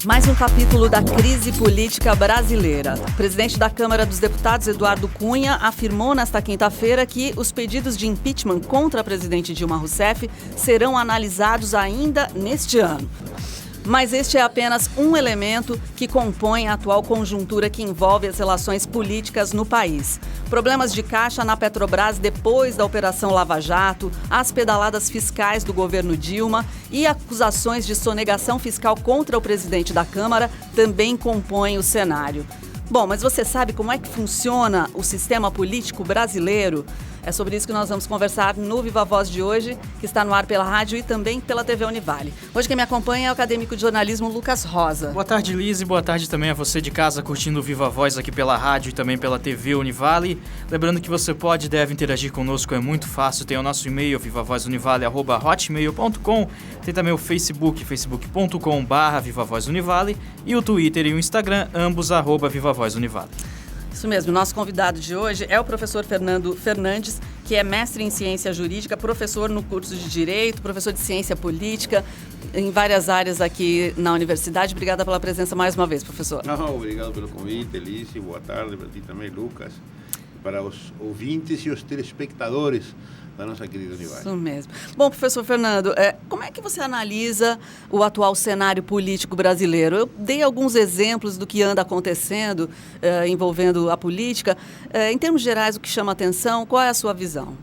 Mais um capítulo da crise política brasileira. O presidente da Câmara dos Deputados, Eduardo Cunha, afirmou nesta quinta-feira que os pedidos de impeachment contra a presidente Dilma Rousseff serão analisados ainda neste ano. Mas este é apenas um elemento que compõe a atual conjuntura que envolve as relações políticas no país. Problemas de caixa na Petrobras depois da Operação Lava Jato, as pedaladas fiscais do governo Dilma e acusações de sonegação fiscal contra o presidente da Câmara também compõem o cenário. Bom, mas você sabe como é que funciona o sistema político brasileiro? É sobre isso que nós vamos conversar no Viva Voz de hoje, que está no ar pela rádio e também pela TV Univale. Hoje quem me acompanha é o acadêmico de jornalismo Lucas Rosa. Boa tarde, Liz, e boa tarde também a você de casa curtindo o Viva Voz aqui pela rádio e também pela TV Univale. Lembrando que você pode e deve interagir conosco, é muito fácil. Tem o nosso e-mail, vivavozunivale@hotmail.com. Tem também o Facebook, facebook.com/vivavozunivale e o Twitter e o Instagram, ambos @vivavozunivale. Isso mesmo, nosso convidado de hoje é o professor Fernando Fernandes, que é mestre em ciência jurídica, professor no curso de Direito, professor de ciência política, em várias áreas aqui na universidade. Obrigada pela presença mais uma vez, professor. Obrigado pelo convite, Elise. Boa tarde para ti também, Lucas. Para os ouvintes e os telespectadores da nossa querida Univale. Isso mesmo. Bom, professor Fernando, como é que você analisa o atual cenário político brasileiro? Eu dei alguns exemplos do que anda acontecendo envolvendo a política. Em termos gerais, o que chama a atenção, qual é a sua visão?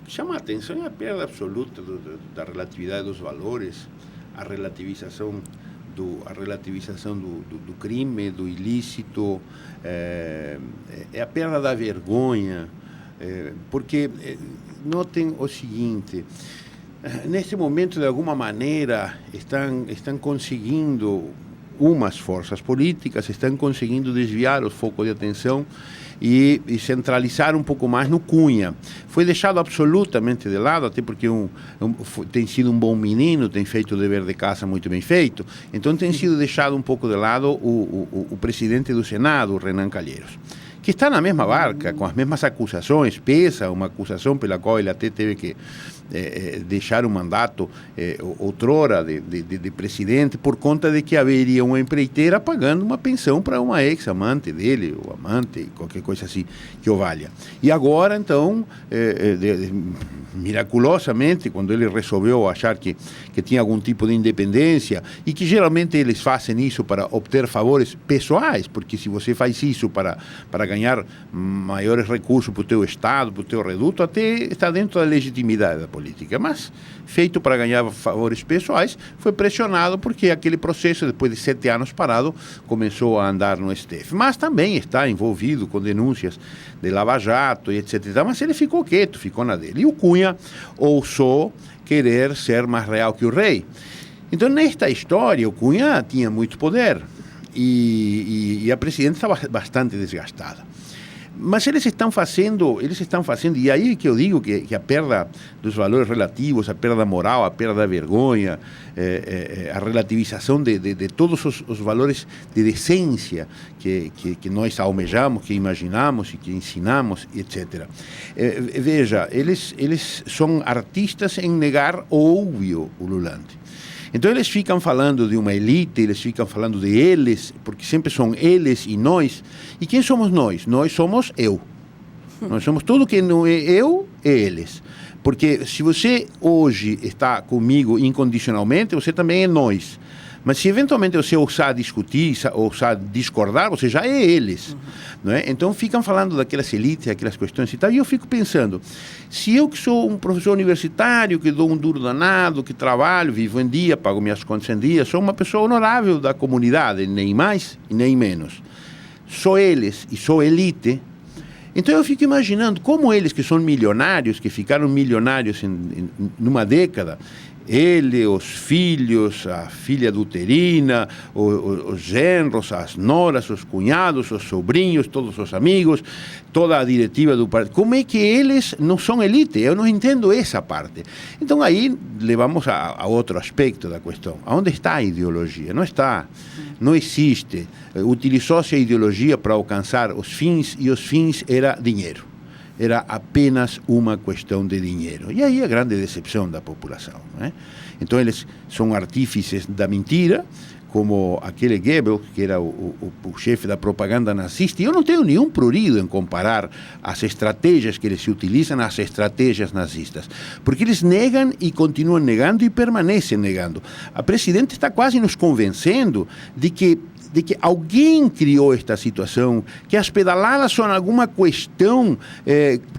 Chama a atenção a perda absoluta da relatividade dos valores, a relativização do crime, do ilícito, é a perda da vergonha, porque notem o seguinte: neste momento, de alguma maneira, estão conseguindo, umas forças políticas estão conseguindo desviar o foco de atenção e centralizar um pouco mais no Cunha. Foi deixado absolutamente de lado, até porque tem sido um bom menino, tem feito o dever de casa muito bem feito, então tem sido deixado um pouco de lado o presidente do Senado, Renan Calheiros, que está na mesma barca, com as mesmas acusações. Pesa uma acusação pela qual ele até teve que deixar o mandato outrora de presidente, por conta de que haveria uma empreiteira pagando uma pensão para uma ex-amante dele, ou amante, qualquer coisa assim que o valha. E agora, então, miraculosamente, quando ele resolveu achar que tinha algum tipo de independência, e que geralmente eles fazem isso para obter favores pessoais, porque se você faz isso para ganhar maiores recursos para o teu estado, para o teu reduto, até está dentro da legitimidade da política, mas feito para ganhar favores pessoais, foi pressionado porque aquele processo, depois de 7 anos parado, começou a andar no STF. Mas também está envolvido com denúncias de Lava Jato e etc. Mas ele ficou quieto, ficou na dele. E o Cunha ousou querer ser mais real que o rei. Então, nesta história, o Cunha tinha muito poder e a presidente estava bastante desgastada. Mas eles estão fazendo, e aí que eu digo que a perda dos valores relativos, a perda moral, a perda da vergonha, a relativização de todos os valores de decência que nós almejamos, que imaginamos e que ensinamos, etc. Veja, eles são artistas em negar o óbvio, o ululante. Então eles ficam falando de uma elite, eles ficam falando de eles, porque sempre são eles e nós. E quem somos nós? Nós somos eu. Nós somos tudo que não é eu, é eles. Porque se você hoje está comigo incondicionalmente, você também é nós. Mas se eventualmente você ousar discutir, ousar discordar, você já é eles. Não é? Então ficam falando daquelas elites, aquelas questões e tal, e eu fico pensando, se eu que sou um professor universitário, que dou um duro danado, que trabalho, vivo em dia, pago minhas contas em dia, sou uma pessoa honorável da comunidade, nem mais e nem menos, sou eles e sou elite, então eu fico imaginando como eles que são milionários, que ficaram milionários numa década, ele, os filhos, a filha uterina, os genros, as noras, os cunhados, os sobrinhos, todos os amigos, toda a diretiva do partido. Como é que eles não são elite? Eu não entendo essa parte. Então aí levamos a outro aspecto da questão. Onde está a ideologia? Não está. Não existe. Utilizou-se a ideologia para alcançar os fins, e os fins era dinheiro. Era apenas uma questão de dinheiro. E aí a grande decepção da população. Não é? Então eles são artífices da mentira, como aquele Goebbels, que era o chefe da propaganda nazista. E eu não tenho nenhum prurido em comparar as estratégias que eles utilizam às estratégias nazistas, porque eles negam e continuam negando e permanecem negando. A presidente está quase nos convencendo de que alguém criou esta situação, que as pedaladas são alguma questão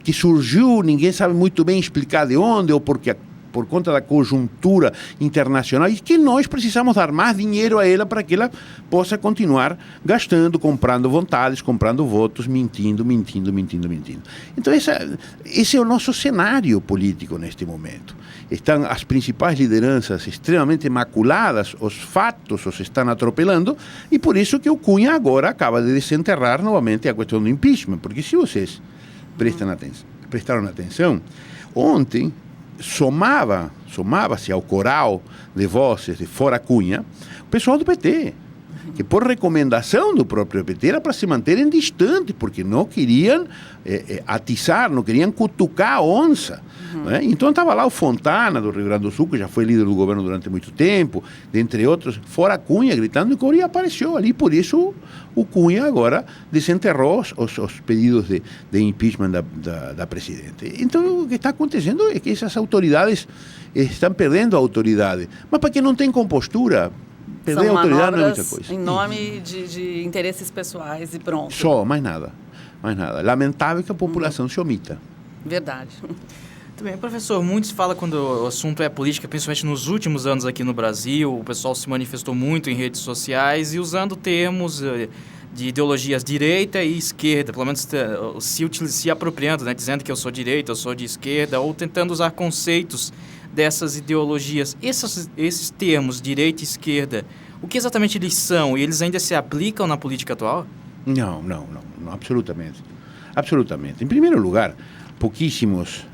que surgiu, ninguém sabe muito bem explicar de onde, ou por conta da conjuntura internacional, e que nós precisamos dar mais dinheiro a ela para que ela possa continuar gastando, comprando vontades, comprando votos, mentindo. Então esse é o nosso cenário político neste momento. Estão as principais lideranças extremamente maculadas, os fatos os estão atropelando, e por isso que o Cunha agora acaba de desenterrar novamente a questão do impeachment, porque se vocês prestaram atenção, ontem somava-se ao coral de vozes de fora Cunha o pessoal do PT, que por recomendação do próprio PT era para se manterem distantes, porque não queriam atiçar, não queriam cutucar a onça. Né? Então estava lá o Fontana, do Rio Grande do Sul, que já foi líder do governo durante muito tempo, dentre outros, fora Cunha, gritando, e Cunha apareceu ali. Por isso o Cunha agora desenterrou os pedidos de impeachment da presidente. Então o que está acontecendo é que essas autoridades estão perdendo a autoridade. Mas para quem não tem compostura, perder a autoridade não é muita coisa. Em nome de interesses pessoais e pronto. Só, mais nada. Lamentável que a população se omita. Verdade. Muito bem, professor, muitos falam quando o assunto é política, principalmente nos últimos anos aqui no Brasil, o pessoal se manifestou muito em redes sociais e usando termos de ideologias direita e esquerda, pelo menos se apropriando, né, dizendo que eu sou direita, eu sou de esquerda, ou tentando usar conceitos dessas ideologias. Esses termos, direita e esquerda, o que exatamente eles são? E eles ainda se aplicam na política atual? Não, absolutamente. Absolutamente. Em primeiro lugar, pouquíssimos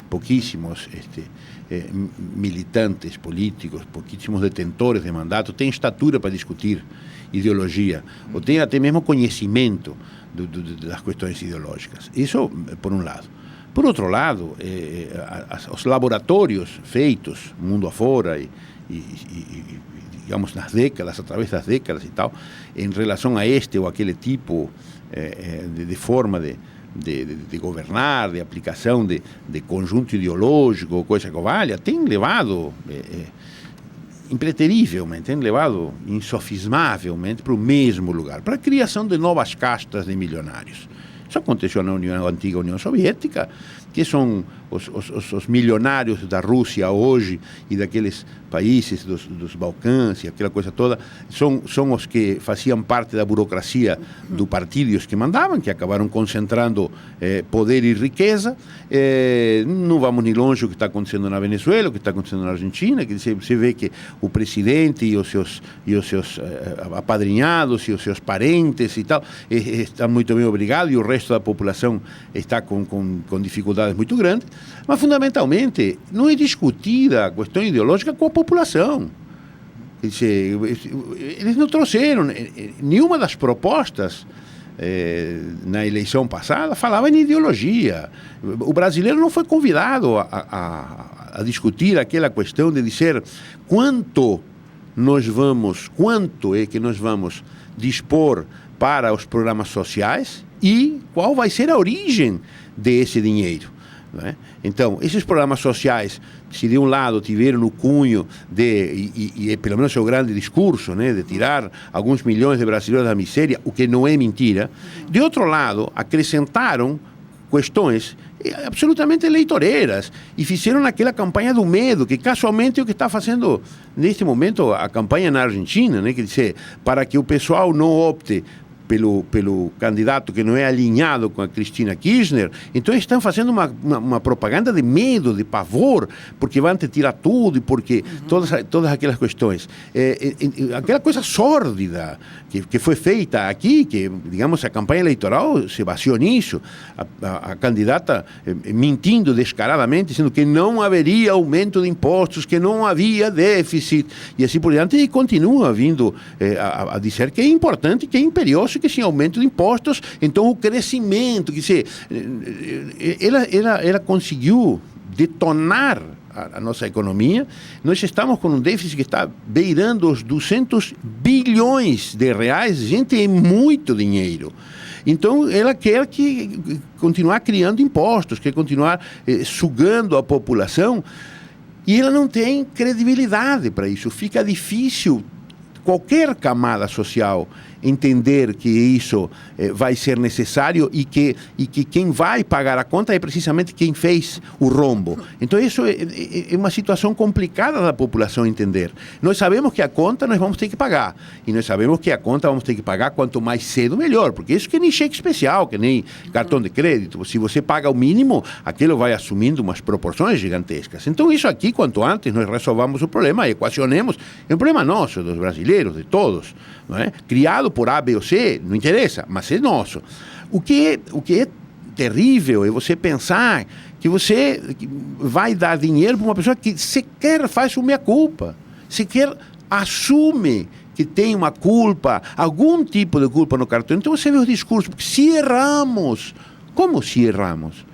militantes políticos, pouquíssimos detentores de mandato têm estatura para discutir ideologia, ou têm até mesmo conhecimento das questões ideológicas. Isso por um lado. Por outro lado, os laboratórios feitos mundo afora e digamos nas décadas, através das décadas e tal, em relação a este ou aquele tipo de forma de governar, de aplicação de conjunto ideológico, coisa que valha, tem levado impreterivelmente, tem levado insofismavelmente para o mesmo lugar, para a criação de novas castas de milionários. Isso aconteceu na antiga União Soviética, que são os milionários da Rússia hoje e daqueles países dos Balcãs e aquela coisa toda, são os que faziam parte da burocracia do partido e os que mandavam, que acabaram concentrando poder e riqueza. Não vamos nem longe o que está acontecendo na Venezuela, o que está acontecendo na Argentina, que você vê que o presidente e os seus apadrinhados e os seus parentes e tal estão muito bem obrigados, e o resto da população está com dificuldades muito grandes. Mas, fundamentalmente, não é discutida a questão ideológica com a população. Quer dizer, eles não trouxeram nenhuma das propostas na eleição passada falava em ideologia. O brasileiro não foi convidado a discutir aquela questão de dizer quanto é que nós vamos dispor para os programas sociais e qual vai ser a origem desse dinheiro. Né? Então, esses programas sociais, se de um lado tiveram o cunho e pelo menos é o grande discurso, né, de tirar alguns milhões de brasileiros da miséria, o que não é mentira, de outro lado, acrescentaram questões absolutamente eleitoreiras e fizeram aquela campanha do medo, que casualmente é o que está fazendo neste momento a campanha na Argentina, né, quer dizer, para que o pessoal não opte pelo candidato que não é alinhado com a Cristina Kirchner. Então estão fazendo uma propaganda de medo, de pavor, porque vão te tirar tudo, e porque todas aquelas questões. Aquela coisa sórdida que foi feita aqui, que, digamos, a campanha eleitoral se baseou nisso, a candidata mentindo descaradamente, dizendo que não haveria aumento de impostos, que não havia déficit, e assim por diante, e continua vindo a dizer que é importante, que é imperioso, que sem aumento de impostos, então o crescimento, que ela conseguiu detonar a nossa economia, nós estamos com um déficit que está beirando os 200 bilhões de reais. Gente, é muito dinheiro. Então, ela quer continuar criando impostos, quer continuar sugando a população, e ela não tem credibilidade para isso. Fica difícil qualquer camada social entender que isso vai ser necessário e que quem vai pagar a conta é precisamente quem fez o rombo. Então isso é uma situação complicada da população entender. Nós sabemos que a conta nós vamos ter que pagar, e nós sabemos que a conta vamos ter que pagar quanto mais cedo melhor, porque isso que nem cheque especial, que nem cartão de crédito. Se você paga o mínimo, aquilo vai assumindo umas proporções gigantescas. Então isso aqui, quanto antes nós resolvamos o problema, equacionemos, é um problema nosso, dos brasileiros, de todos, não é? Criado por A, B ou C, não interessa, mas é nosso. O que é terrível é você pensar que você vai dar dinheiro para uma pessoa que sequer faz uma meia-culpa, sequer assume que tem uma culpa, algum tipo de culpa no cartão. Então você vê os discursos, porque se erramos, como se erramos?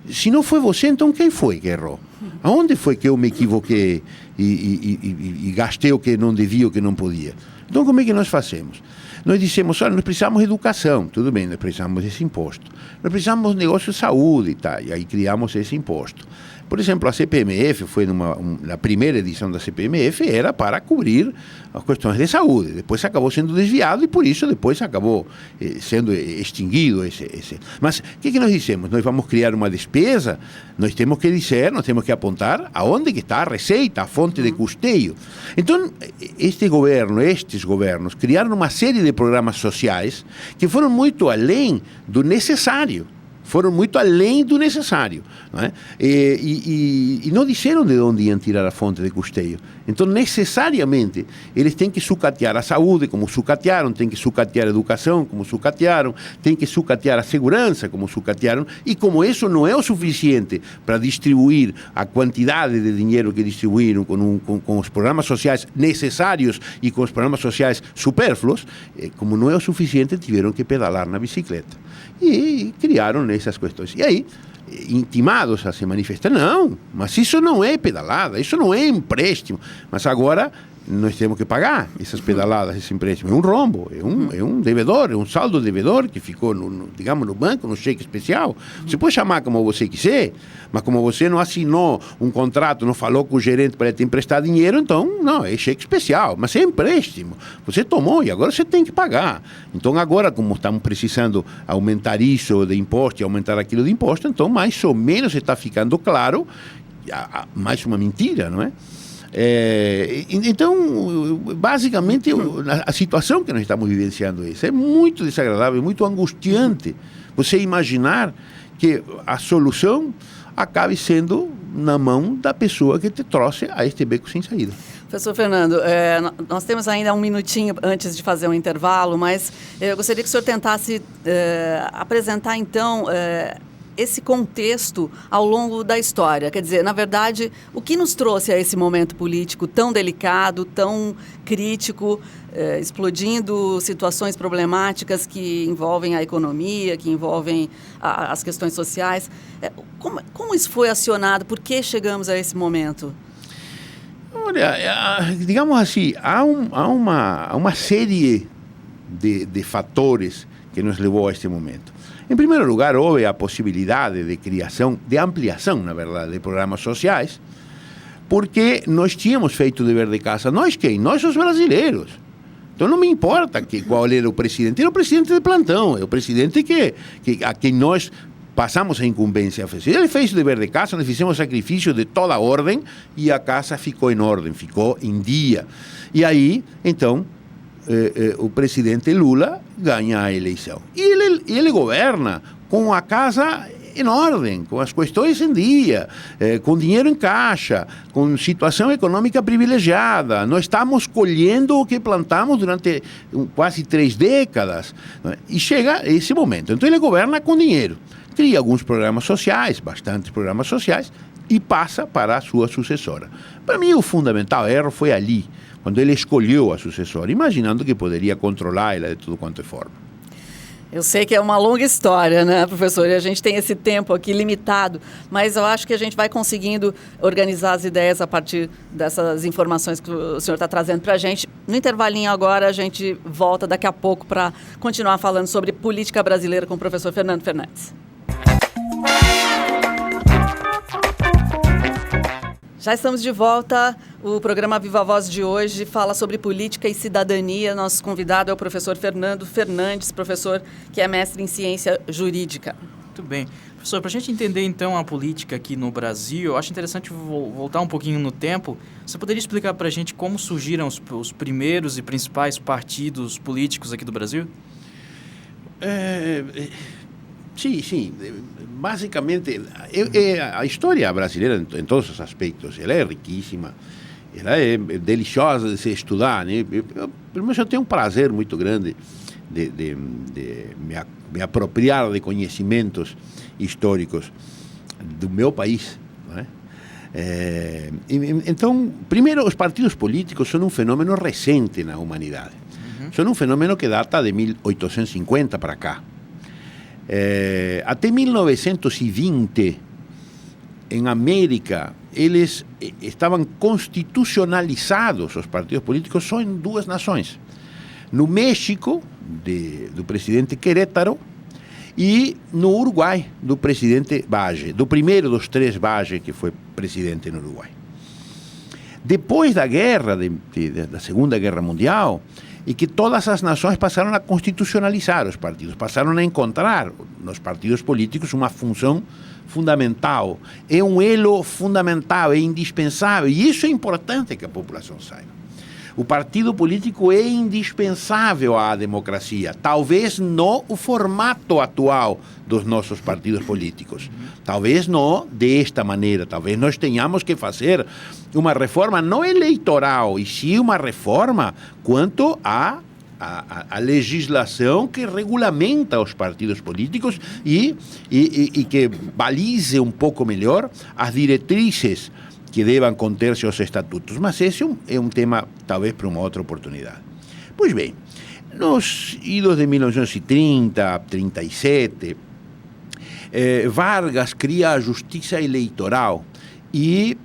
Se não foi você, então quem foi que errou? Aonde foi que eu me equivoquei e gastei o que não devia, o que não podia? Então como é que nós fazemos? Nós dissemos, olha, nós precisamos de educação, tudo bem, nós precisamos desse imposto. Nós precisamos de negócio de saúde, tá? E aí criamos esse imposto. Por exemplo, a CPMF foi na primeira edição da CPMF, era para cobrir as questões de saúde. Depois acabou sendo desviado e por isso depois acabou sendo extinguido esse. Mas o que nós dissemos? Nós vamos criar uma despesa, nós temos que dizer, nós temos que apontar aonde que está a receita, a fonte de custeio. Então, estes governos criaram uma série de programas sociais que foram muito além do necessário. Foram muito além do necessário, não é? E não disseram de onde iam tirar a fonte de custeio. Então, necessariamente, eles têm que sucatear a saúde, como sucatearam, têm que sucatear a educação, como sucatearam, têm que sucatear a segurança, como sucatearam, e como isso não é o suficiente para distribuir a quantidade de dinheiro que distribuíram com os programas sociais necessários e com os programas sociais supérfluos, como não é o suficiente, tiveram que pedalar na bicicleta. E criaram essas questões. E aí, intimados a se manifestar, não, mas isso não é pedalada, isso não é empréstimo. Mas agora nós temos que pagar essas pedaladas, esse empréstimo. É um rombo, é um devedor, é um saldo devedor que ficou, digamos, no banco, no cheque especial. Você pode chamar como você quiser, mas como você não assinou um contrato, não falou com o gerente para ele te emprestar dinheiro, então, não, é cheque especial, mas é empréstimo. Você tomou e agora você tem que pagar. Então, agora, como estamos precisando aumentar isso de imposto e aumentar aquilo de imposto, então, mais ou menos está ficando claro, mais uma mentira, não é? Então, basicamente, a situação que nós estamos vivenciando é muito desagradável, muito angustiante. Você imaginar que a solução acabe sendo na mão da pessoa que te trouxe a este beco sem saída. Professor Fernando, nós temos ainda um minutinho antes de fazer um intervalo, mas eu gostaria que o senhor tentasse apresentar, então, esse contexto ao longo da história. Quer dizer, na verdade, o que nos trouxe a esse momento político tão delicado, tão crítico, explodindo situações problemáticas que envolvem a economia, que envolvem as questões sociais. Como isso foi acionado? Por que chegamos a esse momento? Olha, digamos assim, há uma série de fatores que nos levou a este momento. Em primeiro lugar, houve a possibilidade de criação, de ampliação, na verdade, de programas sociais, porque nós tínhamos feito o dever de casa. Nós quem? Nós os brasileiros. Então não me importa qual era o presidente de plantão, é o presidente a quem nós passamos a incumbência. Ele fez o dever de casa, nós fizemos sacrifício de toda a ordem e a casa ficou em ordem, ficou em dia. E aí, então, o presidente Lula ganha a eleição. E ele governa com a casa em ordem, com as questões em dia, com dinheiro em caixa, com situação econômica privilegiada. Nós estamos colhendo o que plantamos durante quase 3 décadas. E chega esse momento. Então ele governa com dinheiro. Cria alguns programas sociais, bastantes programas sociais, e passa para a sua sucessora. Para mim, o fundamental erro foi ali, quando ele escolheu a sucessora, imaginando que poderia controlá-la de tudo quanto é forma. Eu sei que é uma longa história, né, professor? E a gente tem esse tempo aqui limitado, mas eu acho que a gente vai conseguindo organizar as ideias a partir dessas informações que o senhor está trazendo para a gente. No intervalinho agora, a gente volta daqui a pouco para continuar falando sobre política brasileira com o professor Fernando Fernandes. Já estamos de volta. O programa Viva Voz de hoje fala sobre política e cidadania. Nosso convidado é o professor Fernando Fernandes, professor que é mestre em ciência jurídica. Muito bem. Professor, para a gente entender então a política aqui no Brasil, eu acho interessante voltar um pouquinho no tempo. Você poderia explicar para a gente como surgiram os primeiros e principais partidos políticos aqui do Brasil? Sim. Basicamente, a história brasileira, em todos os aspectos, ela é riquíssima, ela é deliciosa de se estudar, né? Pelo menos eu tenho um prazer muito grande de me apropriar de conhecimentos históricos do meu país, né? Então, primeiro, os partidos políticos são um fenômeno recente na humanidade. São um fenômeno que data de 1850 para cá. Até 1920, em América, eles estavam constitucionalizados, os partidos políticos, só em duas nações. No México, do presidente Querétaro, e no Uruguai, do presidente Valle, do primeiro dos três Valle que foi presidente no Uruguai. Depois da guerra, da Segunda Guerra Mundial, e que todas as nações passaram a constitucionalizar os partidos, passaram a encontrar nos partidos políticos uma função fundamental, é um elo fundamental, é indispensável, e isso é importante que a população saiba. O partido político é indispensável à democracia, talvez não o formato atual dos nossos partidos políticos, talvez não desta maneira, talvez nós tenhamos que fazer uma reforma não eleitoral, e sim uma reforma quanto à legislação que regulamenta os partidos políticos e que balize um pouco melhor as diretrizes que devam conter seus estatutos. Mas esse é um tema, talvez, para uma outra oportunidade. Pois bem, nos idos de 1930, 37, Vargas cria a justiça eleitoral e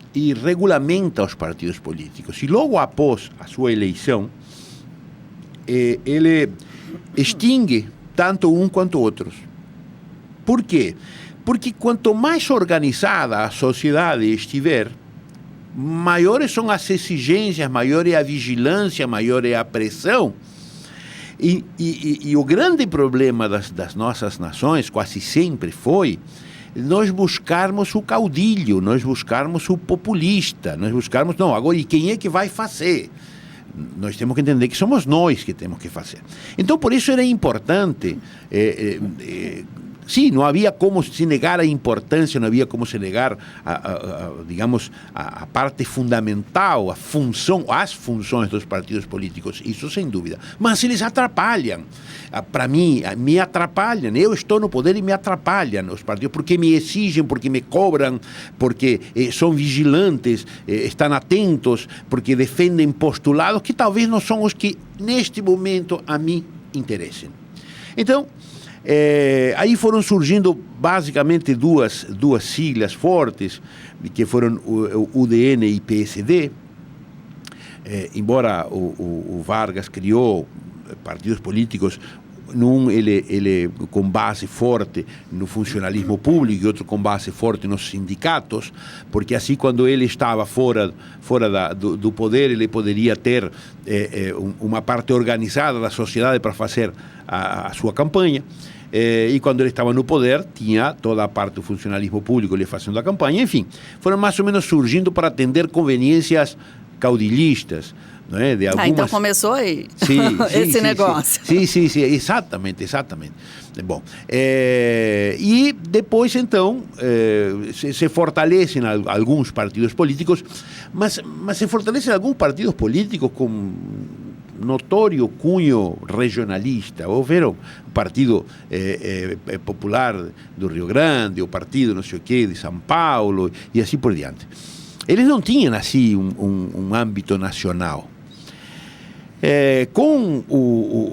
regulamenta os partidos políticos. E logo após a sua eleição, ele extingue tanto um quanto outros. Por quê? Porque quanto mais organizada a sociedade estiver, maiores são as exigências, maior é a vigilância, maior é a pressão. E o grande problema das nossas nações, quase sempre foi, nós buscarmos o caudilho, nós buscarmos o populista, nós buscarmos, não, agora, e quem é que vai fazer? Nós temos que entender que somos nós que temos que fazer. Então, por isso era importante... Sim, não havia como se negar a importância, não havia como se negar, digamos, a parte fundamental, as funções dos partidos políticos, isso sem dúvida. Mas eles atrapalham. Para mim, me atrapalham. Eu estou no poder e me atrapalham os partidos, porque me exigem, porque me cobram, porque são vigilantes, estão atentos, porque defendem postulados que talvez não são os que, neste momento, a mim interessem. Então, aí foram surgindo basicamente duas siglas fortes, que foram o UDN e PSD. Embora o Vargas criou partidos políticos, num ele com base forte no funcionalismo público e outro com base forte nos sindicatos, porque assim, quando ele estava fora do poder, ele poderia ter uma parte organizada da sociedade para fazer a sua campanha. E quando ele estava no poder, tinha toda a parte do funcionalismo público ele fazendo a campanha. Enfim, foram mais ou menos surgindo para atender conveniências caudilhistas, não é? De algumas... Então começou aí esse negócio. Sim, exatamente. Bom, e depois, então, se fortalecem alguns partidos políticos, mas se fortalecem alguns partidos políticos com notório cunho regionalista. Houveram o Partido Popular do Rio Grande, o Partido não sei o quê de São Paulo, e assim por diante. Eles não tinham, assim, um âmbito nacional. Com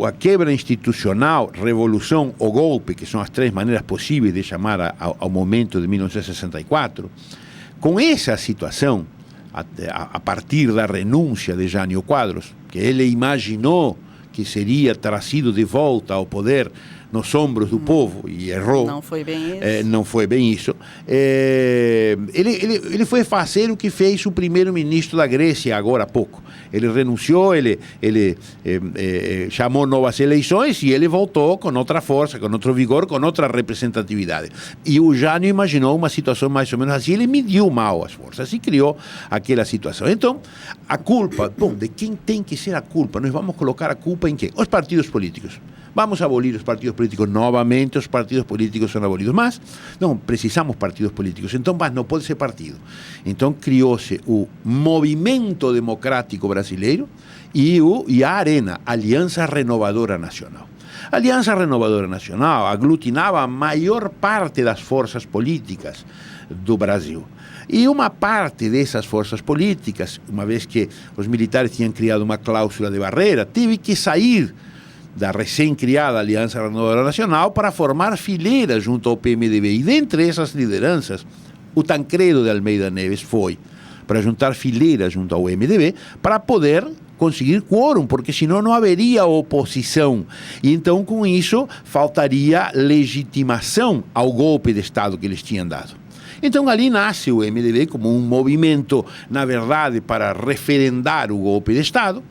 a quebra institucional, revolução ou golpe, que são as três maneiras possíveis de chamar ao momento de 1964, com essa situação, a partir da renúncia de Jânio Quadros, que ele imaginou que seria trazido de volta ao poder nos ombros do povo, e errou. Não foi bem isso. Não foi bem isso. Ele foi fazer o que fez o primeiro-ministro da Grécia agora há pouco. Ele renunciou, ele chamou novas eleições e ele voltou com outra força, com outro vigor, com outra representatividade. E o Jânio imaginou uma situação mais ou menos assim, ele mediu mal as forças e criou aquela situação. Então, a culpa, de quem tem que ser a culpa? Nós vamos colocar a culpa em quem? Os partidos políticos. Vamos abolir os partidos políticos novamente, os partidos políticos são abolidos. Mas não precisamos partidos políticos, então mas não pode ser partido. Então criou-se o Movimento Democrático Brasileiro e a Arena, Aliança Renovadora Nacional. A Aliança Renovadora Nacional aglutinava a maior parte das forças políticas do Brasil. E uma parte dessas forças políticas, uma vez que os militares tinham criado uma cláusula de barreira, teve que sair da recém-criada Aliança Renovadora Nacional para formar fileiras junto ao PMDB. E dentre essas lideranças, o Tancredo de Almeida Neves foi para juntar fileiras junto ao MDB para poder conseguir quórum, porque senão não haveria oposição. E então, com isso, faltaria legitimação ao golpe de Estado que eles tinham dado. Então, ali nasce o MDB como um movimento, na verdade, para referendar o golpe de Estado,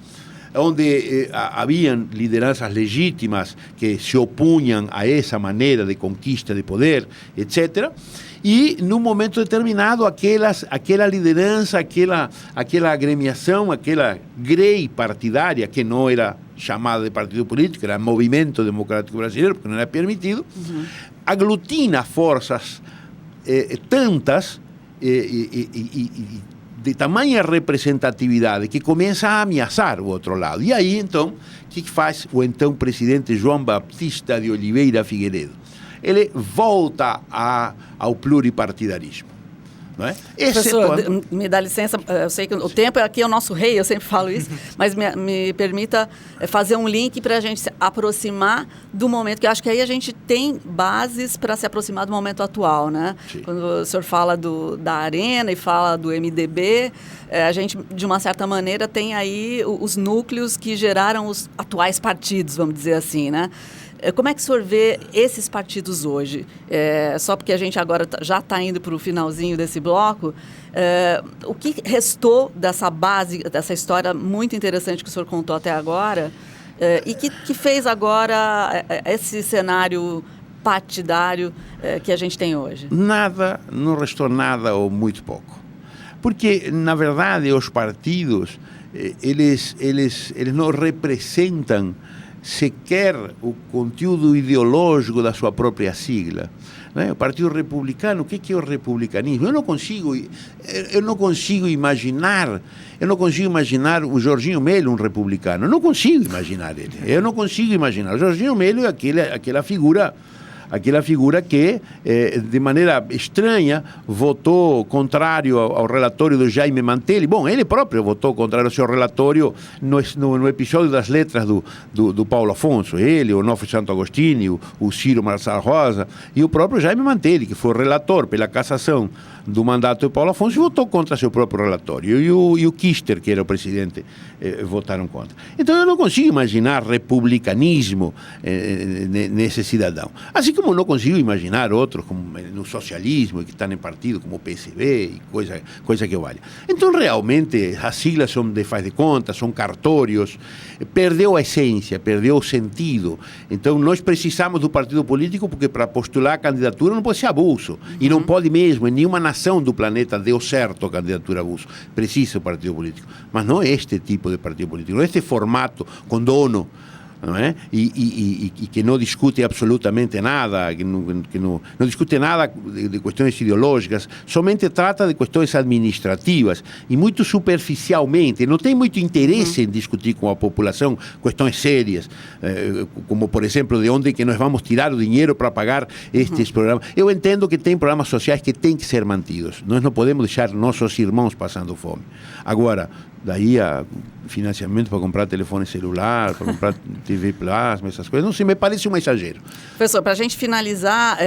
onde haviam lideranças legítimas que se opunham a essa maneira de conquista de poder, etc. E, num momento determinado, aquela liderança, aquela agremiação, aquela grei partidária, que não era chamada de partido político, era Movimento Democrático Brasileiro, porque não era permitido, aglutina forças tantas de tamanha representatividade que começa a ameaçar o outro lado. E aí, então, o que faz o então presidente João Baptista de Oliveira Figueiredo? Ele volta ao pluripartidarismo. Não é? Professor, me dá licença, eu sei que o tempo aqui é o nosso rei, eu sempre falo isso, mas me permita fazer um link para a gente se aproximar do momento, que eu acho que aí a gente tem bases para se aproximar do momento atual, né? Sim. Quando o senhor fala da Arena e fala do MDB, a gente, de uma certa maneira, tem aí os núcleos que geraram os atuais partidos, vamos dizer assim, né? Como é que o senhor vê esses partidos hoje? Só porque a gente agora já está indo para o finalzinho desse bloco, o que restou dessa base, dessa história muito interessante que o senhor contou até agora, e que fez agora esse cenário partidário que a gente tem hoje? Nada, não restou nada ou muito pouco. Porque, na verdade, os partidos, eles não representam sequer o conteúdo ideológico da sua própria sigla. Né? O Partido Republicano, o que é o republicanismo? Eu não consigo imaginar o Jorginho Melo um republicano. Eu não consigo imaginar ele. O Jorginho Melo é aquela figura que, de maneira estranha, votou contrário ao relatório do Jaime Mantelli. Bom, ele próprio votou contrário ao seu relatório no episódio das letras do Paulo Afonso. Ele, o Onofre Santo Agostinho, o Ciro Marçal Rosa e o próprio Jaime Mantelli, que foi o relator pela cassação do mandato de Paulo Afonso, votou contra seu próprio relatório. E o Kister, que era o presidente, votaram contra. Então eu não consigo imaginar republicanismo nesse cidadão. Assim como não consigo imaginar outros, como no socialismo, que estão em partido como o PSB e coisa que vale. Então realmente as siglas são de faz de conta, são cartórios, perdeu a essência, perdeu o sentido. Então nós precisamos do partido político porque para postular a candidatura não pode ser abuso. E não pode mesmo, em nenhuma nação do planeta deu certo a candidatura a abuso. Precisa o partido político. Mas não este tipo de partido político, não este formato com dono não é? E que não discute absolutamente nada, que não discute nada de questões ideológicas, somente trata de questões administrativas e muito superficialmente, não tem muito interesse em discutir com a população questões sérias, como, por exemplo, de onde que nós vamos tirar o dinheiro para pagar estes programas. Eu entendo que tem programas sociais que têm que ser mantidos, nós não podemos deixar nossos irmãos passando fome. Agora, daí a financiamento para comprar telefone celular, para comprar TV Plasma, essas coisas, não sei, me parece um exagero. Professor, para a gente finalizar,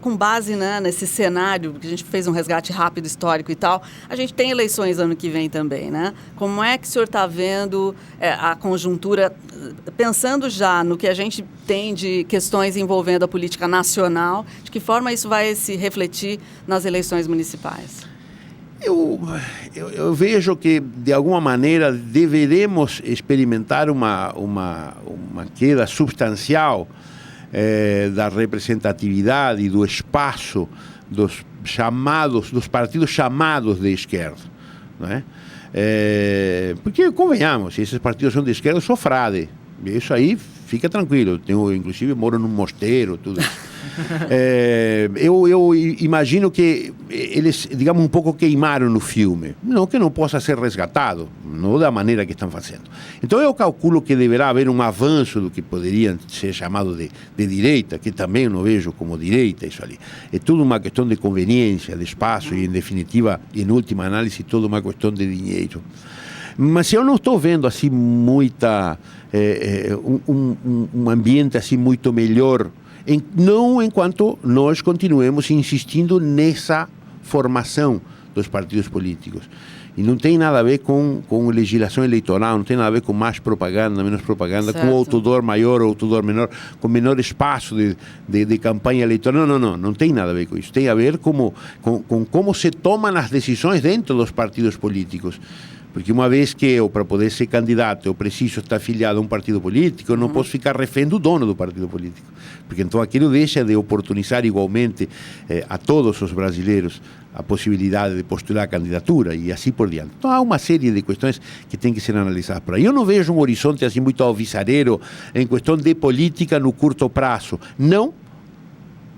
com base, né, nesse cenário, que a gente fez um resgate rápido, histórico e tal, a gente tem eleições ano que vem também, né? Como é que o senhor está vendo a conjuntura, pensando já no que a gente tem de questões envolvendo a política nacional, de que forma isso vai se refletir nas eleições municipais? Eu vejo que, de alguma maneira, deveremos experimentar uma queda substancial da representatividade e do espaço dos partidos chamados de esquerda, não é? Porque, convenhamos, se esses partidos são de esquerda, eu sou frade. Isso aí, fica tranquilo. Eu, inclusive, moro num mosteiro, tudo isso. Eu imagino que eles, digamos, um pouco queimaram no filme. Não que não possa ser resgatado, não da maneira que estão fazendo. Então eu calculo que deverá haver um avanço do que poderia ser chamado de direita, que também não vejo como direita isso ali. É tudo uma questão de conveniência, de espaço e, em definitiva, em última análise, tudo uma questão de dinheiro. Mas eu não estou vendo assim muita um ambiente assim muito melhor, não enquanto nós continuemos insistindo nessa formação dos partidos políticos. E não tem nada a ver com legislação eleitoral, não tem nada a ver com mais propaganda, menos propaganda, certo, com outdoor maior ou outdoor menor, com menor espaço de campanha eleitoral. Não tem nada a ver com isso. Tem a ver com como se tomam as decisões dentro dos partidos políticos. Porque uma vez que eu, para poder ser candidato, eu preciso estar afiliado a um partido político, eu não posso ficar refém do dono do partido político. Porque então aquilo deixa de oportunizar igualmente a todos os brasileiros a possibilidade de postular a candidatura e assim por diante. Então há uma série de questões que tem que ser analisadas por aí. Eu não vejo um horizonte assim muito alvissareiro em questão de política no curto prazo. Não,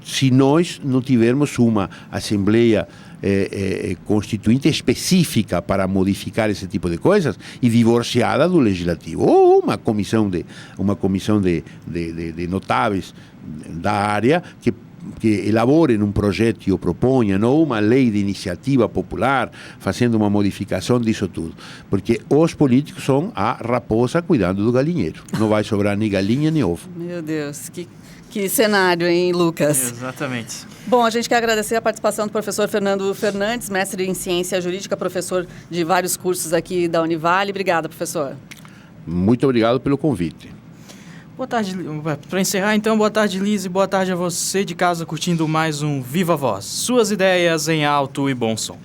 se nós não tivermos uma Assembleia constituinte específica para modificar esse tipo de coisas e divorciada do legislativo, ou uma comissão de notáveis da área que elaborem um projeto e o proponham, ou uma lei de iniciativa popular fazendo uma modificação disso tudo, porque os políticos são a raposa cuidando do galinheiro, não vai sobrar nem galinha nem ovo. Meu Deus, que cenário, hein, Lucas? Exatamente. Bom, a gente quer agradecer a participação do professor Fernando Fernandes, mestre em Ciência Jurídica, professor de vários cursos aqui da Univale. Obrigada, professor. Muito obrigado pelo convite. Boa tarde. Para encerrar, então, boa tarde, Liz, e boa tarde a você de casa curtindo mais um Viva Voz. Suas ideias em alto e bom som.